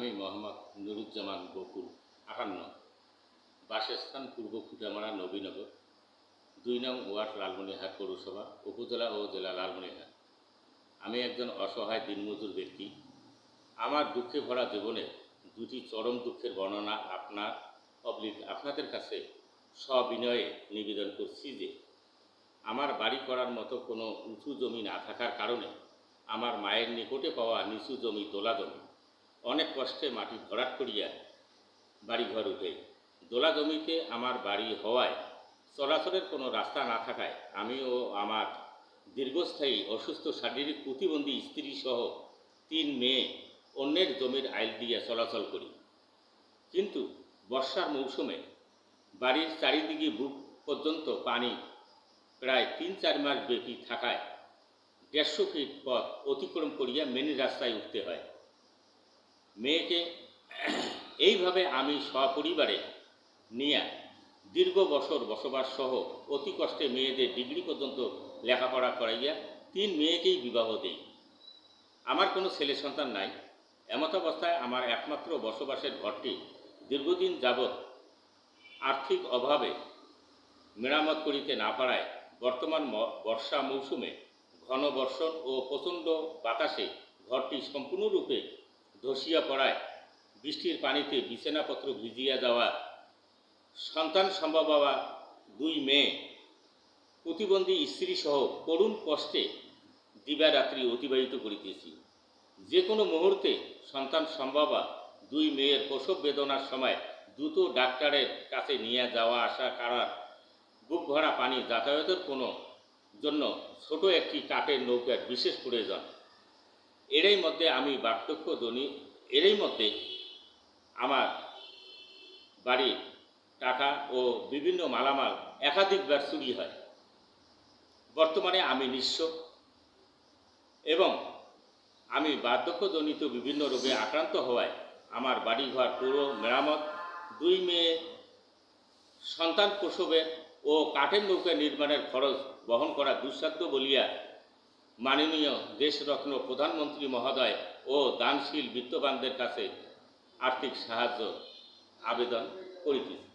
আমি মোহাম্মদ নুরুজ্জামান বকুল 58, বাসস্থান পূর্ব খুঁটামারা নবীনগর, 2 নং ওয়ার্ড, লালমনিরহাট পৌরসভা, উপজেলা ও জেলা লালমনিরহাট। আমি একজন অসহায় দিনমজুর ব্যক্তি। আমার দুঃখে ভরা জীবনে দুটি চরম দুঃখের বর্ণনা আপনাদের কাছে সবিনয়ে নিবেদন করছি যে আমার বাড়ি করার মতো কোনো উঁচু জমি না থাকার কারণে আমার মায়ের নিকটে পাওয়া নিচু জমি, দোলা জমি, অনেক কষ্টে মাটি ভরাট করিয়া বাড়িঘর উঠে। দোলা জমিতে আমার বাড়ি হওয়ায় চলাচলের কোনো রাস্তা না থাকায় আমি ও আমার দীর্ঘস্থায়ী অসুস্থ শারীরিক প্রতিবন্ধী স্ত্রী সহ 3 মেয়ে অন্যের জমির আইল দিয়ে চলাচল করি। কিন্তু বর্ষার মৌসুমে বাড়ির চারিদিকে বুক পর্যন্ত পানি প্রায় 3-4 মাস ব্যাপী থাকায় 150 ফিট পথ অতিক্রম করিয়া মেন রাস্তায় উঠতে হয়। মেয়েকে এইভাবে আমি সপরিবারে নিয়ে দীর্ঘ বছর বসবাস সহ অতি কষ্টে মেয়েদের ডিগ্রি পর্যন্ত লেখাপড়া করাইয়া 3 মেয়েকেই বিবাহ দেই। আমার কোনো ছেলে সন্তান নাই। এমত অবস্থায় আমার একমাত্র বসবাসের ঘরটি দীর্ঘদিন যাবৎ আর্থিক অভাবে মেরামত করিতে না পারায় বর্তমান বর্ষা মৌসুমে ঘন বর্ষণ ও প্রচণ্ড বাতাসে ঘরটি সম্পূর্ণরূপে ধসিয়া পড়ায় বৃষ্টির পানিতে বিছানাপত্র ভিজিয়া যাওয়া, সন্তান সম্ভব হওয়া 2 মেয়ে, প্রতিবন্ধী স্ত্রী সহ করুণ কষ্টে দিবারাত্রি অতিবাহিত করিতেছি। যে কোনো মুহূর্তে সন্তান সম্ভবা 2 মেয়ের প্রসব বেদনার সময় দ্রুত ডাক্তারের কাছে নিয়ে যাওয়া আসা করার বুক ভরা পানি যাতায়াতের কোনো জন্য ছোট একটি কাঠের নৌকার বিশেষ প্রয়োজন। এরই মধ্যে আমার বাড়ির টাকা ও বিভিন্ন মালামাল একাধিকবার চুরি হয়। বর্তমানে আমি নিঃস্ব এবং আমি বার্ধক্যজনিত বিভিন্ন রোগে আক্রান্ত হওয়ায় আমার বাড়িঘর পুরো মেরামত, 2 মেয়ে সন্তান প্রসবের ও কাঠের নৌকা নির্মাণের খরচ বহন করা দুঃসাধ্য বলিয়া মাননীয় দেশরত্ন প্রধানমন্ত্রী মহোদয় ও দানশীল বিত্তবানদের কাছে আর্থিক সাহায্য আবেদন করিতেছি।